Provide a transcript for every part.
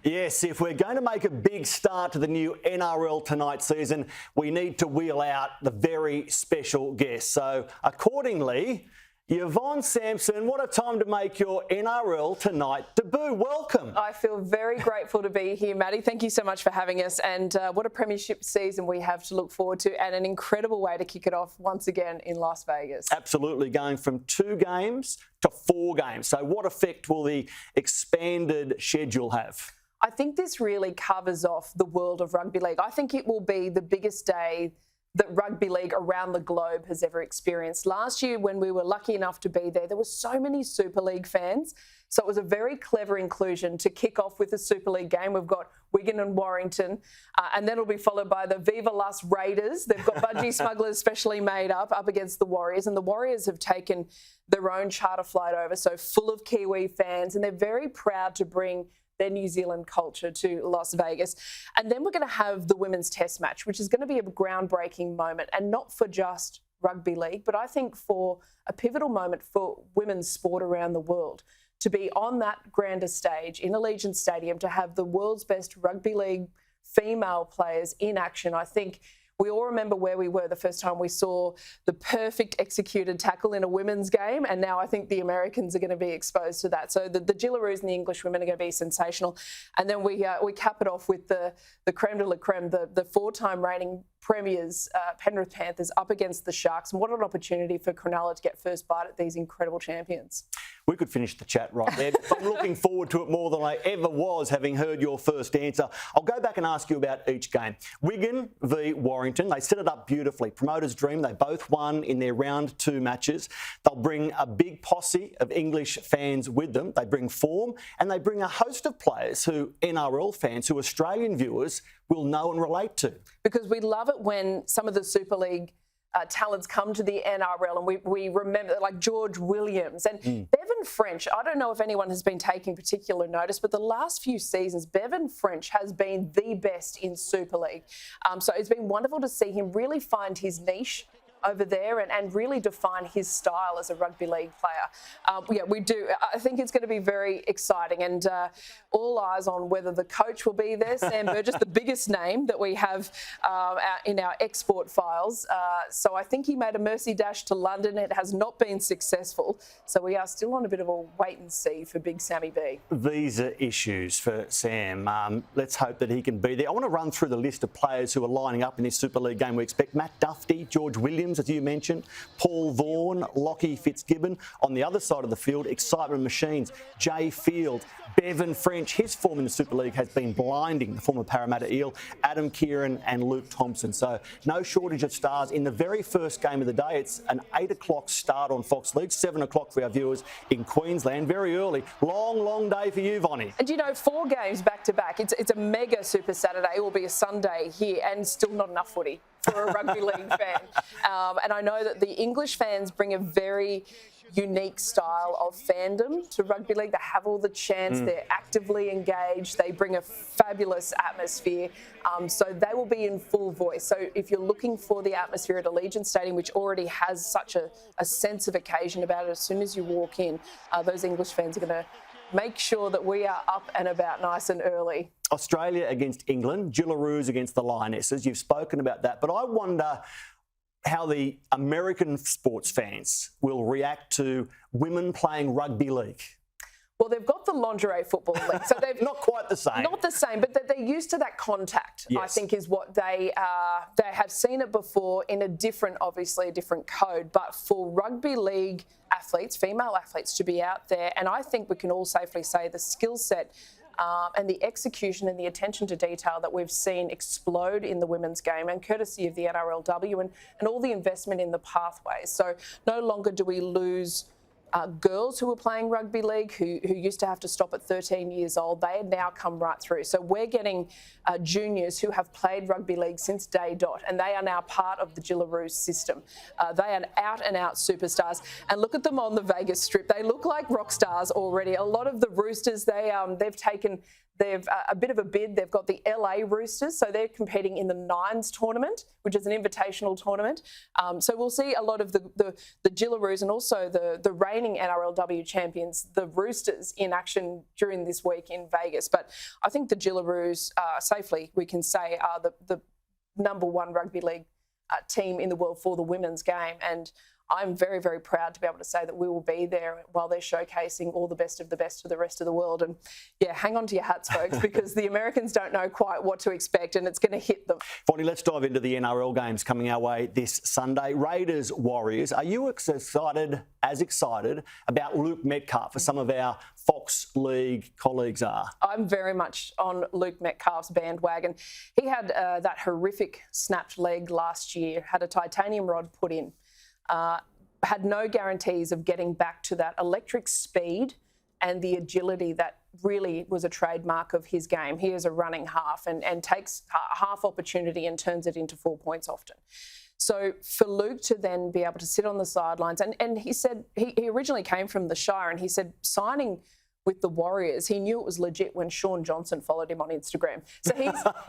Yes, if we're going to make a big start to the new NRL Tonight season, we need to wheel out the very special guest. So accordingly, Yvonne Sampson, what a time to make your NRL Tonight debut. Welcome. I feel very grateful to be here, Maddie. Thank you so much for having us. And what a premiership season we have to look forward to, and an incredible way to kick it off once again in Las Vegas. Absolutely, going from 2 games to 4 games. So what effect will the expanded schedule have? I think this really covers off the world of rugby league. I think it will be the biggest day that rugby league around the globe has ever experienced. Last year, when we were lucky enough to be there were so many Super League fans. So it was a very clever inclusion to kick off with a Super League game. We've got Wigan and Warrington, and then it'll be followed by the Viva Las Raiders. They've got Budgie Smugglers specially made up against the Warriors, and the Warriors have taken their own charter flight over, so full of Kiwi fans, and they're very proud to bring their New Zealand culture to Las Vegas. And then we're going to have the women's test match, which is going to be a groundbreaking moment, and not for just rugby league, but I think for a pivotal moment for women's sport around the world. To be on that grander stage in Allegiant Stadium, to have the world's best rugby league female players in action, I think we all remember where we were the first time we saw the perfect executed tackle in a women's game, and now I think the Americans are going to be exposed to that. So the Jillaroos and the English women are going to be sensational. And then we cap it off with the creme de la creme, the 4-time reigning premiers, Penrith Panthers, up against the Sharks. And what an opportunity for Cronulla to get first bite at these incredible champions. We could finish the chat right there. I'm looking forward to it more than I ever was, having heard your first answer. I'll go back and ask you about each game. Wigan v Warrington, they set it up beautifully. Promoters' dream, they both won in their round 2 matches. They'll bring a big posse of English fans with them. They bring form, and they bring a host of players who NRL fans, who Australian viewers will know and relate to. Because we love it when some of the Super League talents come to the NRL, and we remember, like George Williams and Bevan French. I don't know if anyone has been taking particular notice, but the last few seasons, Bevan French has been the best in Super League. So it's been wonderful to see him really find his niche over there and really define his style as a rugby league player. Yeah, we do. I think it's going to be very exciting, and all eyes on whether the coach will be there. Sam Burgess, the biggest name that we have in our export files. So I think he made a mercy dash to London. It has not been successful. So we are still on a bit of a wait and see for Big Sammy B. Visa issues for Sam. Let's hope that he can be there. I want to run through the list of players who are lining up in this Super League game. We expect Matt Duffy, George Williams, as you mentioned, Paul Vaughan, Lockie Fitzgibbon. On the other side of the field, excitement machines, Jay Field, Bevan French. His form in the Super League has been blinding, the former Parramatta Eel, Adam Kieran and Luke Thompson. So no shortage of stars in the very first game of the day. It's an 8 o'clock start on Fox League, 7 o'clock for our viewers in Queensland. Very early. Long day for you, Vonnie. And you know, 4 games back to back. It's a mega Super Saturday. It will be a Sunday here, and still not enough footy for a rugby league fan. And I know that the English fans bring a very unique style of fandom to rugby league. They have all the chants, they're actively engaged, they bring a fabulous atmosphere. So they will be in full voice. So if you're looking for the atmosphere at Allegiant Stadium, which already has such a sense of occasion about it, as soon as you walk in, those English fans are going to make sure that we are up and about nice and early. Australia against England, Jillaroos against the Lionesses. You've spoken about that, but I wonder how the American sports fans will react to women playing rugby league. Well, they've got the lingerie football league, so they've not quite the same. Not the same, but they're used to that contact. Yes. I think is what they have seen it before in a different code. But for rugby league athletes, female athletes, to be out there, and I think we can all safely say the skill set and the execution and the attention to detail that we've seen explode in the women's game, and courtesy of the NRLW and all the investment in the pathways. So no longer do we lose girls who were playing rugby league who used to have to stop at 13 years old. They had now come right through. So we're getting juniors who have played rugby league since day dot, and they are now part of the Jillaroos system. They are out-and-out superstars. And look at them on the Vegas Strip. They look like rock stars already. A lot of the Roosters, they've taken They've a bit of a bid. They've got the LA Roosters, so they're competing in the Nines tournament, which is an invitational tournament. So we'll see a lot of the Jillaroos and also the reigning NRLW champions, the Roosters, in action during this week in Vegas. But I think the Jillaroos, safely we can say, are the number one rugby league team in the world for the women's game. And I'm very, very proud to be able to say that we will be there while they're showcasing all the best of the best to the rest of the world. And yeah, hang on to your hats, folks, because the Americans don't know quite what to expect and it's going to hit them. Bonnie, let's dive into the NRL games coming our way this Sunday. Raiders, Warriors. Are you as excited about Luke Metcalf as some of our Fox League colleagues are? I'm very much on Luke Metcalf's bandwagon. He had that horrific snapped leg last year, had a titanium rod put in. Had no guarantees of getting back to that electric speed and the agility that really was a trademark of his game. He is a running half and takes half opportunity and turns it into 4 points often. So for Luke to then be able to sit on the sidelines, and he said he originally came from the Shire, and he said signing with the Warriors, he knew it was legit when Sean Johnson followed him on Instagram. So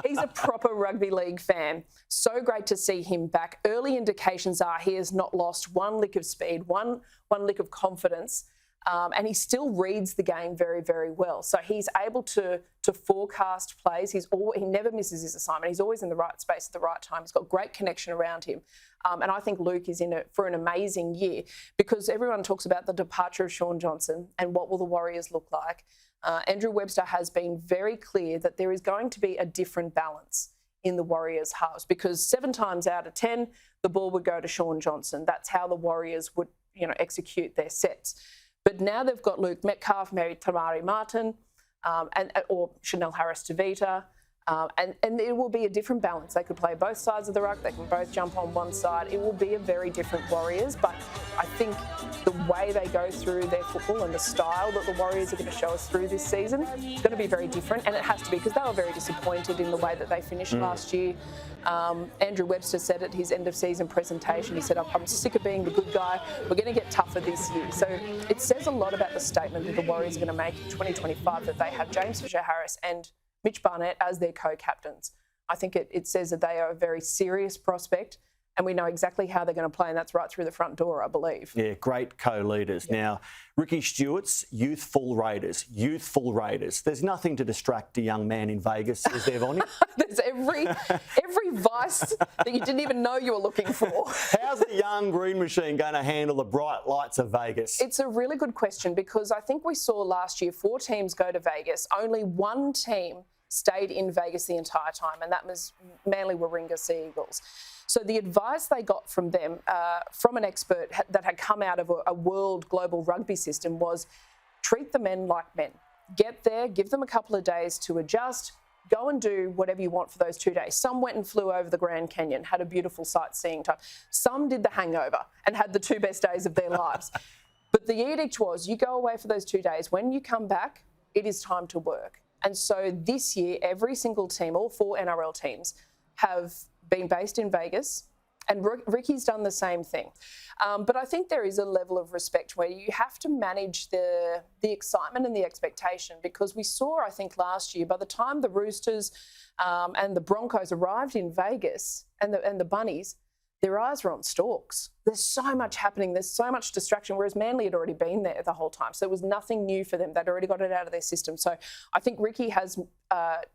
he's a proper rugby league fan. So great to see him back. Early indications are he has not lost one lick of speed, one lick of confidence, and he still reads the game very, very well. So he's able to forecast plays. He never misses his assignment. He's always in the right space at the right time. He's got great connection around him. And I think Luke is in it for an amazing year, because everyone talks about the departure of Sean Johnson and what will the Warriors look like. Andrew Webster has been very clear that there is going to be a different balance in the Warriors' halves, because 7 times out of 10, the ball would go to Sean Johnson. That's how the Warriors would, execute their sets. But now they've got Luke Metcalf, Mary Tamari Martin, or Chanel Harris-Tavita. And it will be a different balance. They could play both sides of the ruck. They can both jump on one side. It will be a very different Warriors. But I think the way they go through their football and the style that the Warriors are going to show us through this season is going to be very different. And it has to be, because they were very disappointed in the way that they finished last year. Andrew Webster said at his end-of-season presentation, he said, I'm sick of being the good guy. We're going to get tougher this year. So it says a lot about the statement that the Warriors are going to make in 2025, that they have James Fisher-Harris and Mitch Barnett as their co-captains. I think it says that they are a very serious prospect, and we know exactly how they're going to play, and that's right through the front door, I believe. Yeah, great co-leaders. Yeah. Now, Ricky Stewart's youthful Raiders. There's nothing to distract a young man in Vegas, is there, Vonnie? There's every vice that you didn't even know you were looking for. How's the young green machine going to handle the bright lights of Vegas? It's a really good question, because I think we saw last year 4 teams go to Vegas. Only 1 team stayed in Vegas the entire time, and that was Manly Warringah Sea Eagles. So the advice they got from them, from an expert that had come out of a world global rugby system, was treat the men like men. Get there, give them a couple of days to adjust, go and do whatever you want for those 2 days. Some went and flew over the Grand Canyon, had a beautiful sightseeing time. Some did the hangover and had the 2 best days of their lives. But the edict was, you go away for those 2 days. When you come back, it is time to work. And so this year, every single team, all 4 NRL teams, have been based in Vegas, and Ricky's done the same thing. But I think there is a level of respect where you have to manage the excitement and the expectation, because we saw, I think, last year, by the time the Roosters and the Broncos arrived in Vegas, and the Bunnies, their eyes were on stalks. There's so much happening. There's so much distraction, whereas Manly had already been there the whole time. So it was nothing new for them. They'd already got it out of their system. So I think Ricky has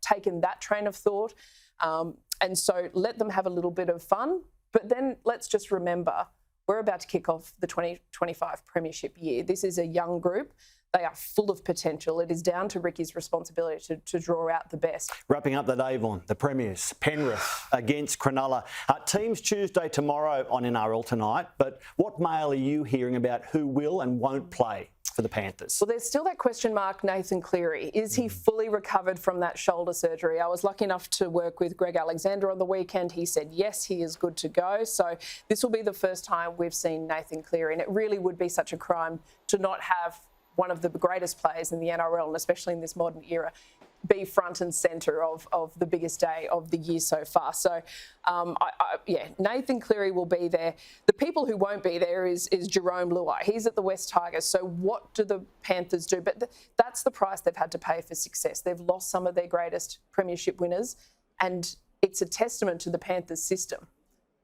taken that train of thought. And so let them have a little bit of fun. But then let's just remember, we're about to kick off the 2025 Premiership year. This is a young group. They are full of potential. It is down to Ricky's responsibility to draw out the best. Wrapping up the day, Yvonne, the Premiers, Penrith against Cronulla. Teams Tuesday tomorrow on NRL Tonight. But what mail are you hearing about who will and won't play for the Panthers? Well, there's still that question mark, Nathan Cleary. Is he fully recovered from that shoulder surgery? I was lucky enough to work with Greg Alexander on the weekend. He said, yes, he is good to go. So this will be the first time we've seen Nathan Cleary. And it really would be such a crime to not have one of the greatest players in the NRL, and especially in this modern era, be front and centre of the biggest day of the year so far. So, yeah, Nathan Cleary will be there. The people who won't be there is Jerome Luai. He's at the West Tigers. So what do the Panthers do? But that's the price they've had to pay for success. They've lost some of their greatest premiership winners, and it's a testament to the Panthers system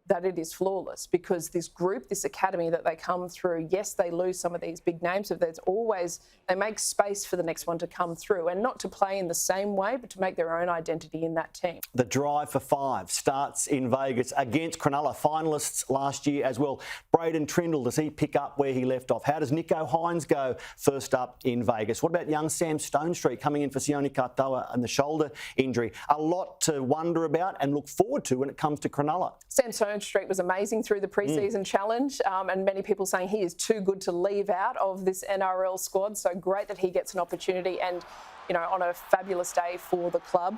that it is flawless, because this group, this academy that they come through, yes, they lose some of these big names, but there's always, they make space for the next one to come through, and not to play in the same way, but to make their own identity in that team. The drive for 5 starts in Vegas against Cronulla, finalists last year as well. Braden Trindle, does he pick up where he left off? How does Nico Hines go first up in Vegas? What about young Sam Stonestreet coming in for Sione Katoa and the shoulder injury? A lot to wonder about and look forward to when it comes to Cronulla. Sam Stonestreet was amazing through the pre-season challenge, and many people saying he is too good to leave out of this NRL squad. So great that he gets an opportunity, and you know, on a fabulous day for the club.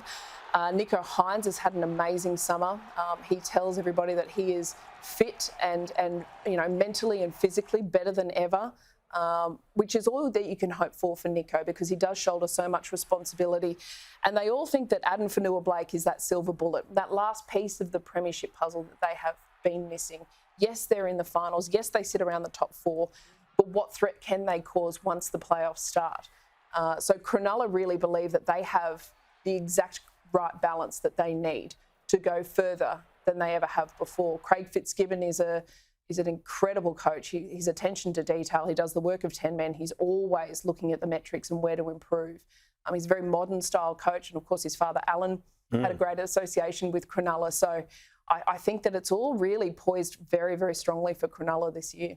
Nico Hines has had an amazing summer. He tells everybody that he is fit and you know, mentally and physically better than ever. Which is all that you can hope for Nico, because he does shoulder so much responsibility. And they all think that Adam Fanua-Blake is that silver bullet, that last piece of the premiership puzzle that they have been missing. Yes, they're in the finals. Yes, they sit around the top 4. But what threat can they cause once the playoffs start? So Cronulla really believe that they have the exact right balance that they need to go further than they ever have before. Craig Fitzgibbon is an incredible coach. His attention to detail, he does the work of 10 men. He's always looking at the metrics and where to improve. He's a very modern style coach. And of course, his father, Alan, had a great association with Cronulla. So I think that it's all really poised very, very strongly for Cronulla this year.